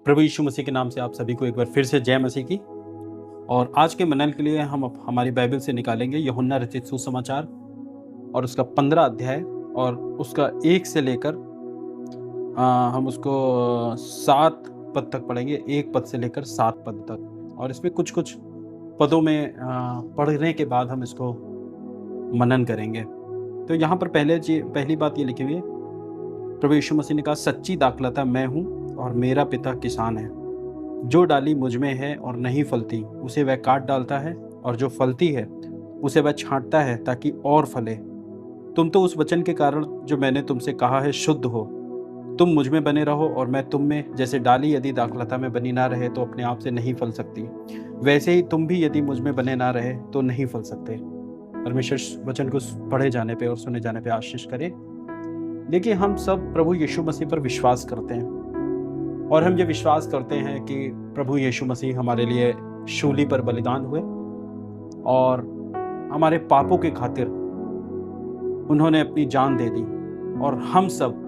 प्रभु यीशु मसीह के नाम से आप सभी को एक बार फिर से जय मसीह की। और आज के मनन के लिए हम हमारी बाइबल से निकालेंगे यूहन्ना रचित सुसमाचार और उसका 15 अध्याय और उसका 1 से लेकर हम उसको 7 पद तक पढ़ेंगे, 1 पद से लेकर 7 पद तक। और इसमें कुछ कुछ पदों में पढ़ने के बाद हम इसको मनन करेंगे। तो यहाँ पर पहली बात ये लिखी हुई है, प्रभु यीशु मसीह ने कहा, सच्ची दाखलता मैं हूँ और मेरा पिता किसान है। जो डाली मुझ में है और नहीं फलती उसे वह काट डालता है, और जो फलती है उसे वह छांटता है ताकि और फले। तुम तो उस वचन के कारण जो मैंने तुमसे कहा है शुद्ध हो। तुम मुझ में बने रहो और मैं तुम में। जैसे डाली यदि दाखलता में बनी ना रहे तो अपने आप से नहीं फल सकती, वैसे ही तुम भी यदि मुझ में बने ना रहे तो नहीं फल सकते। परमेश्वर वचन को पढ़े जाने पे और सुने जाने पे आशीष करे। देखिए, हम सब प्रभु यीशु मसीह पर विश्वास करते हैं और हम ये विश्वास करते हैं कि प्रभु यीशु मसीह हमारे लिए शूली पर बलिदान हुए और हमारे पापों के खातिर उन्होंने अपनी जान दे दी और हम सब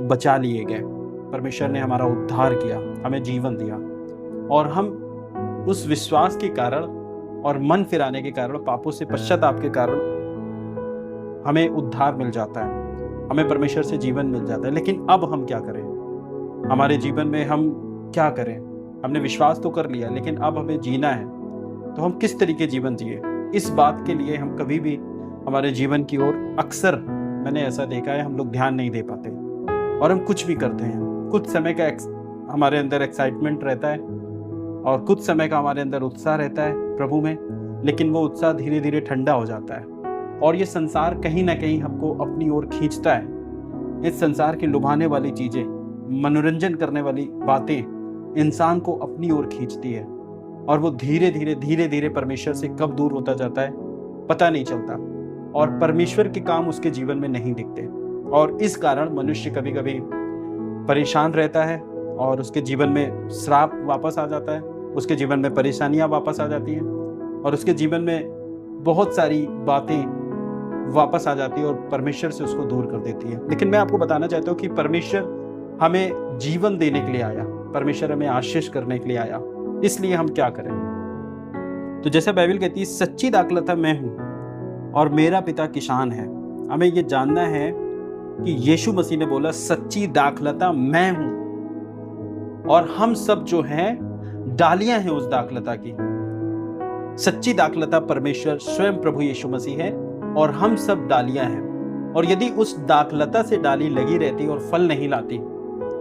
बचा लिए गए। परमेश्वर ने हमारा उद्धार किया, हमें जीवन दिया, और हम उस विश्वास के कारण और मन फिराने के कारण, पापों से पश्चाताप के कारण हमें उद्धार मिल जाता है, हमें परमेश्वर से जीवन मिल जाता है। लेकिन अब हम क्या करें? हमारे जीवन में हम क्या करें? हमने विश्वास तो कर लिया, लेकिन अब हमें जीना है, तो हम किस तरीके जीवन जिए? इस बात के लिए हम कभी भी हमारे जीवन की ओर अक्सर, मैंने ऐसा देखा है, हम लोग ध्यान नहीं दे पाते और हम कुछ भी करते हैं। कुछ समय का हमारे अंदर एक्साइटमेंट रहता है और कुछ समय का हमारे अंदर उत्साह रहता है प्रभु में, लेकिन वो उत्साह धीरे धीरे ठंडा हो जाता है और ये संसार कहीं ना कहीं हमको अपनी ओर खींचता है। इस संसार की लुभाने वाली चीजें, मनोरंजन करने वाली बातें इंसान को अपनी ओर खींचती है और वो धीरे धीरे परमेश्वर से कब दूर होता जाता है पता नहीं चलता, और परमेश्वर के काम उसके जीवन में नहीं दिखते। और इस कारण मनुष्य कभी कभी परेशान रहता है और उसके जीवन में श्राप वापस आ जाता है, उसके जीवन में परेशानियां वापस आ जाती हैं और उसके जीवन में बहुत सारी बातें वापस आ जाती है और परमेश्वर से उसको दूर कर देती है। लेकिन मैं आपको बताना चाहता हूँ कि परमेश्वर हमें जीवन देने के लिए आया, परमेश्वर हमें आशीष करने के लिए आया। इसलिए हम क्या करें? तो जैसा बाइबल कहती है, सच्ची दाखलता मैं हूं और मेरा पिता किसान है। हमें ये जानना है कि यीशु मसीह ने बोला, सच्ची दाखलता मैं हूं, और हम सब जो हैं डालियां हैं उस दाखलता की। सच्ची दाखलता परमेश्वर स्वयं प्रभु यीशु मसीह है और हम सब डालियां हैं। और यदि उस दाखलता से डाली लगी रहती और फल नहीं लाती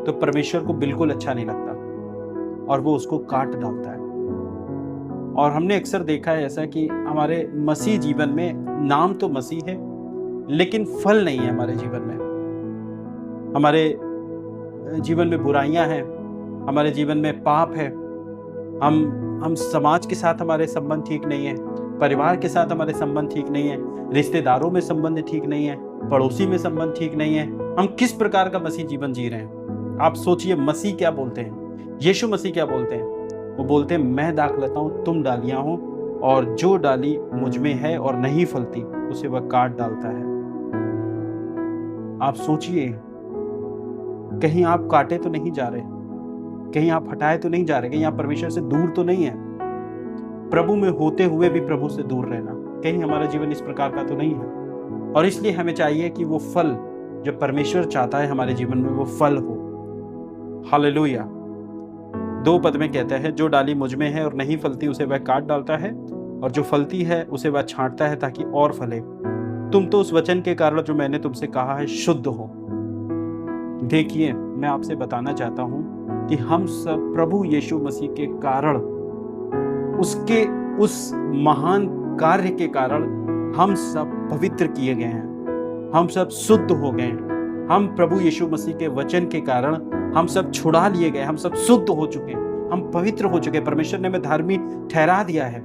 तो परमेश्वर को बिल्कुल अच्छा नहीं लगता और वो उसको काट डालता है। और हमने अक्सर देखा है ऐसा कि हमारे मसीह जीवन में नाम तो मसीह है लेकिन फल नहीं है हमारे जीवन में। हमारे जीवन में बुराइयां हैं, हमारे जीवन में पाप है, हम समाज के साथ हमारे संबंध ठीक नहीं है, परिवार के साथ हमारे संबंध ठीक नहीं है, रिश्तेदारों में संबंध ठीक नहीं है, पड़ोसी में संबंध ठीक नहीं है। हम किस प्रकार का मसीह जीवन जी रहे हैं? आप सोचिए, मसीह क्या बोलते हैं, यीशु मसीह क्या बोलते हैं? वो बोलते हैं, मैं दाखलता हूं, तुम डालियां हो, और जो डाली मुझ में है और नहीं फलती उसे वह काट डालता है। आप सोचिए, कहीं आप काटे तो नहीं जा रहे, कहीं आप हटाए तो नहीं जा रहे, कहीं आप परमेश्वर से दूर तो नहीं है। प्रभु में होते हुए भी प्रभु से दूर रहना, कहीं हमारा जीवन इस प्रकार का तो नहीं है। और इसलिए हमें चाहिए कि वो फल जो परमेश्वर चाहता है हमारे जीवन में, वो फल हो। हालेलुया। 2 पद में कहता है, जो डाली मुझ में है और नहीं फलती उसे वह काट डालता है, और जो फलती है उसे वह छांटता है ताकि और फले। तुम तो उस वचन के कारण जो मैंने तुमसे कहा है शुद्ध हो। देखिए, मैं आपसे बताना चाहता हूं कि हम सब प्रभु यीशु मसीह के कारण, उसके उस महान कार्य के कारण हम सब पवित्र किए गए हैं, हम सब शुद्ध हो गए हैं। हम प्रभु यीशु मसीह के वचन के कारण हम सब छुड़ा लिए गए, हम सब शुद्ध हो चुके हैं, हम पवित्र हो चुके हैं। परमेश्वर ने हमें धार्मिक ठहरा दिया है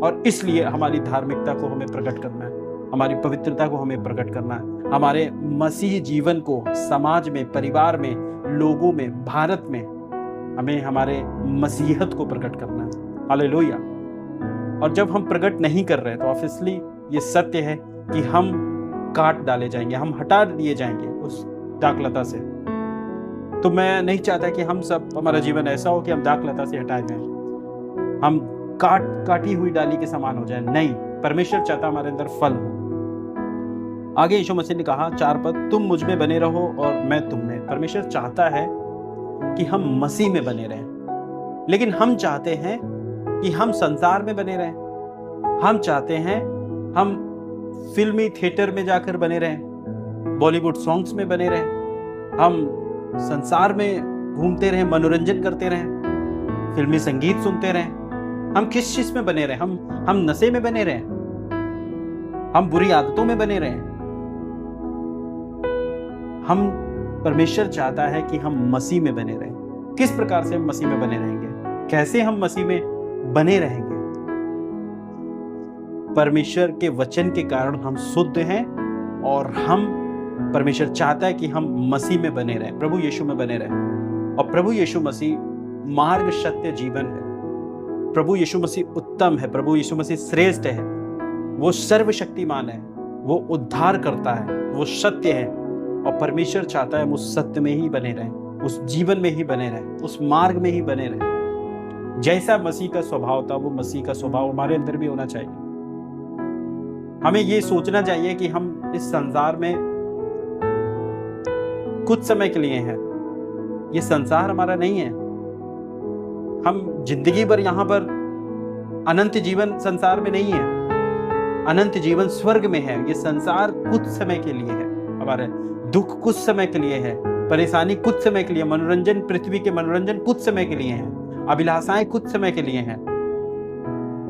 और इसलिए हमारी धार्मिकता को हमें प्रकट करना है, हमारी पवित्रता को हमें प्रकट करना है, हमारे मसीह जीवन को समाज में, परिवार में, लोगों में, भारत में हमें हमारे मसीहत को प्रकट करना है। हालेलुया। और जब हम प्रकट नहीं कर रहे तो ऑब्वियसली ये सत्य है कि हम काट डाले जाएंगे, हम हटा दिए जाएंगे उस दाखलता से। तो मैं नहीं चाहता कि हम सब, हमारा जीवन ऐसा हो कि हम दाखलता से हटाए जाएं, हम काटी हुई डाली के समान हो जाए। नहीं, परमेश्वर चाहता हमारे अंदर फल हो। आगे यीशु मसीह ने कहा 4 पद, तुम मुझ में बने रहो और मैं तुम में। परमेश्वर चाहता है कि हम मसीह में बने रहें, लेकिन हम चाहते हैं कि हम संसार में बने रहें। हम चाहते हैं हम फिल्मी थिएटर में जाकर बने रहें, बॉलीवुड सॉन्ग्स में बने रहें, हम संसार में घूमते रहें, मनोरंजन करते रहें, फिल्मी संगीत सुनते रहें। हम किस चीज में बने रहें? हम नशे में बने रहें, हम बुरी आदतों में बने रहें। हम परमेश्वर चाहता है कि हम मसीह में बने रहें। किस प्रकार से हम मसीह में बने रहेंगे? कैसे हम मसीह में बने रहेंगे? परमेश्वर के वचन के कारण हम शुद्ध हैं और हम, परमेश्वर चाहता है कि हम मसीह में बने रहें, प्रभु यीशु में बने रहें। और प्रभु यीशु मसीह मार्ग, सत्य, जीवन है। प्रभु यीशु मसीह उत्तम है, प्रभु यीशु मसीह श्रेष्ठ है, वो सर्वशक्तिमान है, वो उद्धार करता है, वो सत्य है। और परमेश्वर चाहता है हम उस सत्य में ही बने रहें, उस जीवन में ही बने रहें, उस मार्ग में ही बने रहें। जैसा मसीह का स्वभाव था, वो मसीह का स्वभाव हमारे अंदर भी होना चाहिए। हमें ये सोचना चाहिए कि हम इस संसार में कुछ समय के लिए हैं, ये संसार हमारा नहीं है। हम जिंदगी भर यहाँ पर, अनंत जीवन संसार में नहीं है, अनंत जीवन स्वर्ग में है। ये संसार कुछ समय के लिए है, हमारे दुख कुछ समय के लिए है, परेशानी कुछ समय के लिए, मनोरंजन, पृथ्वी के मनोरंजन कुछ समय के लिए हैं, अभिलाषाएं कुछ समय के लिए हैं।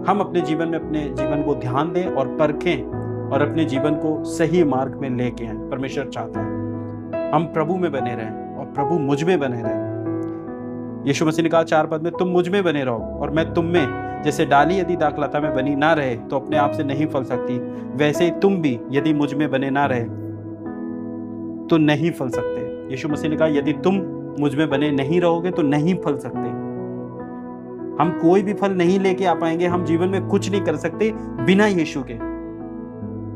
हम अपने जीवन में अपने जीवन को ध्यान दें और परखें और अपने जीवन को सही मार्ग में लेके आए। परमेश्वर चाहता है हम प्रभु में बने रहें और प्रभु मुझ में बने रहें। यीशु मसीह ने कहा 4 पद में, तुम मुझ में बने रहो और मैं तुम में। जैसे डाली यदि दाखलता में बनी ना रहे तो अपने आप से नहीं फल सकती, वैसे ही तुम भी यदि मुझ में बने ना रहे तो नहीं फल सकते। यीशु मसीह ने कहा यदि तुम मुझ में बने नहीं रहोगे तो नहीं फल सकते। हम कोई भी फल नहीं लेके आ पाएंगे, हम जीवन में कुछ नहीं कर सकते बिना यीशु के।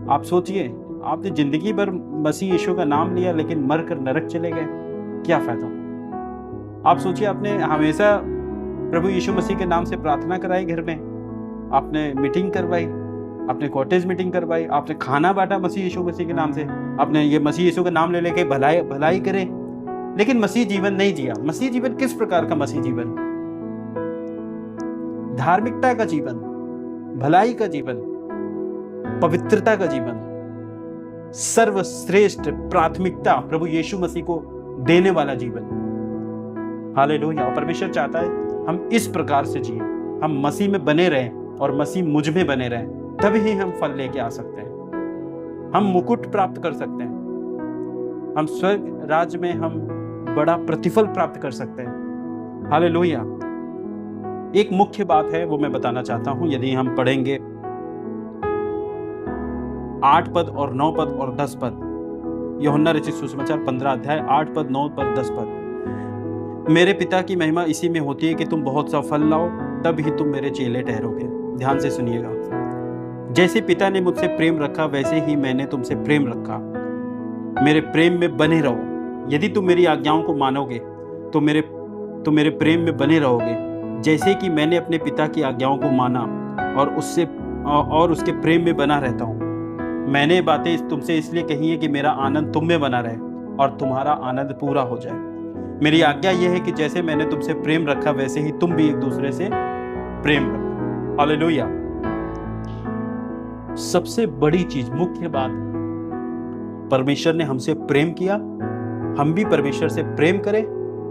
आप सोचिए, आपने जिंदगी भर मसीह यीशु का नाम लिया लेकिन मर कर नरक चले गए, क्या फायदा? आप सोचिए, आपने हमेशा प्रभु यीशु मसीह के नाम से प्रार्थना कराई, घर में आपने मीटिंग करवाई, आपने कॉटेज मीटिंग करवाई, आपने खाना बांटा मसीह यीशु मसीह के नाम से, आपने ये मसीह यीशु का नाम ले लेके भलाई करे, लेकिन मसीह जीवन नहीं जिया। मसीह जीवन किस प्रकार का मसीह जीवन? धार्मिकता का जीवन, भलाई का जीवन, पवित्रता का जीवन, सर्वश्रेष्ठ प्राथमिकता प्रभु यीशु मसीह को देने वाला जीवन। हालेलुया। और परमेश्वर चाहता है हम इस प्रकार से जिए, हम मसीह में बने रहें और मसीह मुझ में बने रहें, तभी ही हम फल लेके आ सकते हैं, हम मुकुट प्राप्त कर सकते हैं, हम स्वर्ग राज्य में हम बड़ा प्रतिफल प्राप्त कर सकते हैं। हालेलुया। एक मुख्य बात है, वो मैं बताना चाहता हूं। यदि हम पढ़ेंगे 8 पद और 9 पद और 10 पद, यूहन्ना रचित सुसमाचार 15 अध्याय 8 पद 9 पद 10 पद, मेरे पिता की महिमा इसी में होती है कि तुम बहुत सा फल लाओ, तब ही तुम मेरे चेले ठहरोगे। ध्यान से सुनिएगा। जैसे पिता ने मुझसे प्रेम रखा वैसे ही मैंने तुमसे प्रेम रखा, मेरे प्रेम में बने रहो। यदि तुम मेरी आज्ञाओं को मानोगे तो मेरे प्रेम में बने रहोगे, जैसे कि मैंने अपने पिता की आज्ञाओं को माना और उसके प्रेम में बना रहता हूँ। मैंने बातें तुमसे इसलिए कही है कि मेरा आनंद तुम में बना रहे और तुम्हारा आनंद पूरा हो जाए। मेरी आज्ञा यह है कि जैसे मैंने तुमसे प्रेम रखा वैसे ही तुम भी एक दूसरे से प्रेम रखो। हालेलुया। सबसे बड़ी चीज, मुख्य बात, परमेश्वर ने हमसे प्रेम किया, हम भी परमेश्वर से प्रेम करें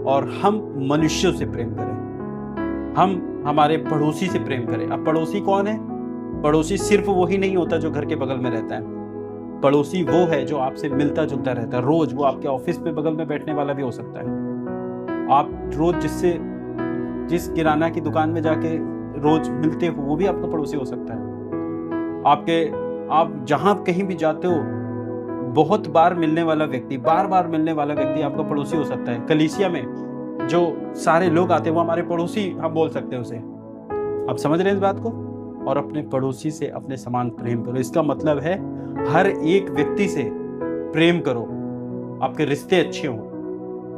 और हम मनुष्यों से प्रेम करें, हम हमारे पड़ोसी से प्रेम करें। अब पड़ोसी कौन है? पड़ोसी सिर्फ वही नहीं होता जो घर के बगल में रहता है। पड़ोसी वो है जो आपसे मिलता जुलता रहता है रोज। वो आपके ऑफिस में बगल में बैठने वाला भी हो सकता है। आप रोज जिस किराना की दुकान में जाके रोज मिलते हो, वो भी आपका पड़ोसी हो सकता है। आप जहां कहीं भी जाते हो, बहुत बार मिलने वाला व्यक्ति, बार बार मिलने वाला व्यक्ति आपका पड़ोसी हो सकता है। कलीसिया में जो सारे लोग आते हैं वो हमारे पड़ोसी, हम बोल सकते हैं उसे। आप समझ रहे हैं इस बात को? और अपने पड़ोसी से अपने समान प्रेम करो। इसका मतलब है हर एक व्यक्ति से प्रेम करो, आपके रिश्ते अच्छे हों,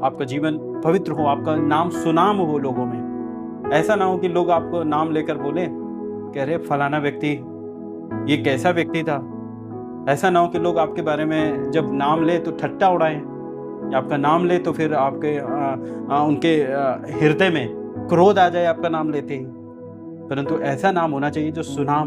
आपका जीवन पवित्र हो, आपका नाम सुनाम हो लोगों में। ऐसा ना हो कि लोग आपको नाम लेकर बोले कह रहे फलाना व्यक्ति ये कैसा व्यक्ति था। ऐसा ना हो कि लोग आपके बारे में जब नाम ले तो ठट्टा उड़ाएं, या आपका नाम ले तो फिर आपके उनके हृदय में क्रोध आ जाए आपका नाम लेते ही। परंतु ऐसा नाम होना चाहिए जो सुनाम